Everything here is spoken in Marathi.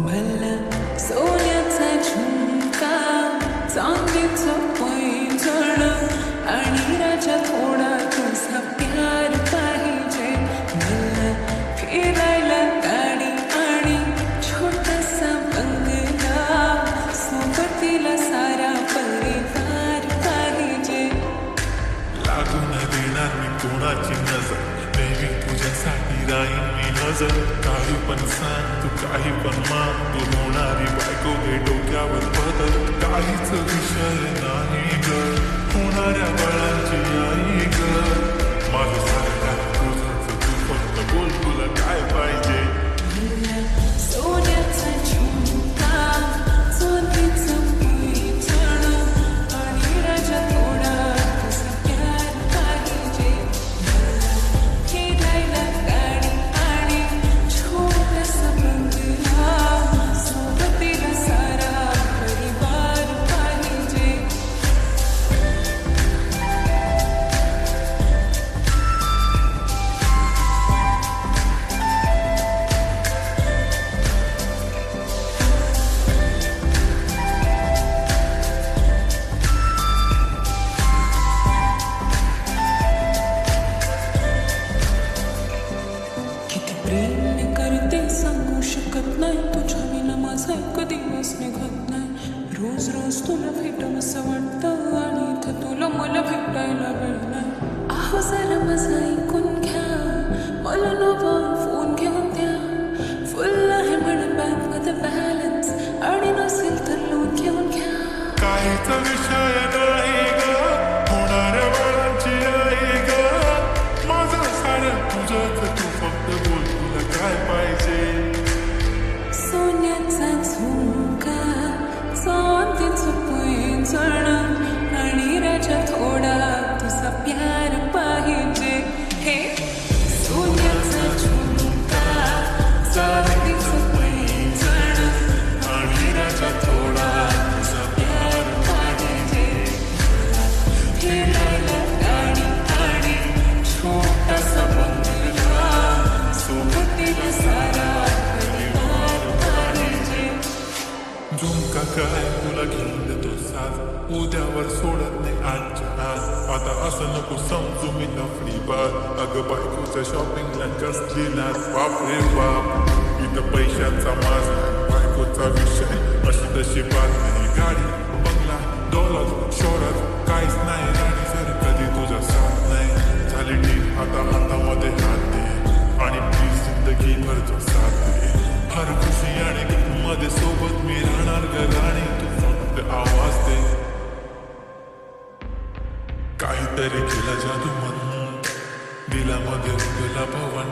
भला सोन्याचा झुमका, चांदीचं पैंजण आणि राजा थोडा तुझा प्यार पाहिजे. भला फिरायला गाडी आणि छोटासा बंगला, सोबतीला सारा परिवार पाहिजे. लागून देणार मी कोणाची नजर, नेहमी तुझ्यासाठी राहीन मी नजर. काही पण सांग तू, काही पण मान, तू होणारी बायको हे डोक्यावर पदर. काहीच विषय नाही ग, होणाऱ्या बाळांची आई ग. माझं सारं तुझंच, तू फक्त बोल तुला काय पाहिजे. सोन्याचा झुमका, चांदीचं पैंजण आणि राजा थोडा तुझा प्यार पाहिजे. फिरायला गाडी आणि छोटासा बंगला, सोबतीला सारा परिवार पाहिजे. किती प्रेम मी करते सांगू शकत नाही, तुझ्या विना माझा एक दिवस निघत नाही. रोज रोज तुला भेटावं असं वाटतं आणि इथं तुला मला भेटायला वेळ नाही. आहो जरा माझं ऐकून घ्या, मला नवा फोन घेऊन द्या. फुल आहे म्हणून बँकमध्ये बॅलन्स, आणि नसेल तर लोन घेऊन घ्या. काहीच विषय नाही ग, होणाऱ्या बाळांची आई ग. माझं सारं तुझंच, तू फक्त बोल तुला काय पाहिजे. सोन्याचा झुमका, चांदीचं पैंजण आणि राजा थोडा तुझा प्यार पाहिजे. हे सोन्याचा झुमका, चांदीचं पैंजण आणि राजा थोडा तुझा प्यार पाहिजे. फिरायला गाडी आणि छोटासा बंगला, सोबतीला सारा परिवार पाहिजे. झुमका काय तुला घेऊन देतो साज, उद्यावर सोडत नाही आजच्या आज. आता असं नको समजू मी नफरी बात, अगं बायकोच्या शॉपिंगला कसली लाज. बाप रे बाप, इथं पैशाचा माझा बायकोचा विषय. अशी तशी बात नाही, गाडी बंगला दौलत शोहरत काहीच नाही. राणी जर कधी तुझा साथ नाही झाली ठीक, आता हातामध्ये हात दे आणि प्लीज जिंदगी भर तो साथ दे. हर खुशी आणि मध्ये सोबत मी राहणार ग राणी, तू फक्त आवाज दे. काहीतरी केलं जादू मन, दिलामध्ये तुला भवन.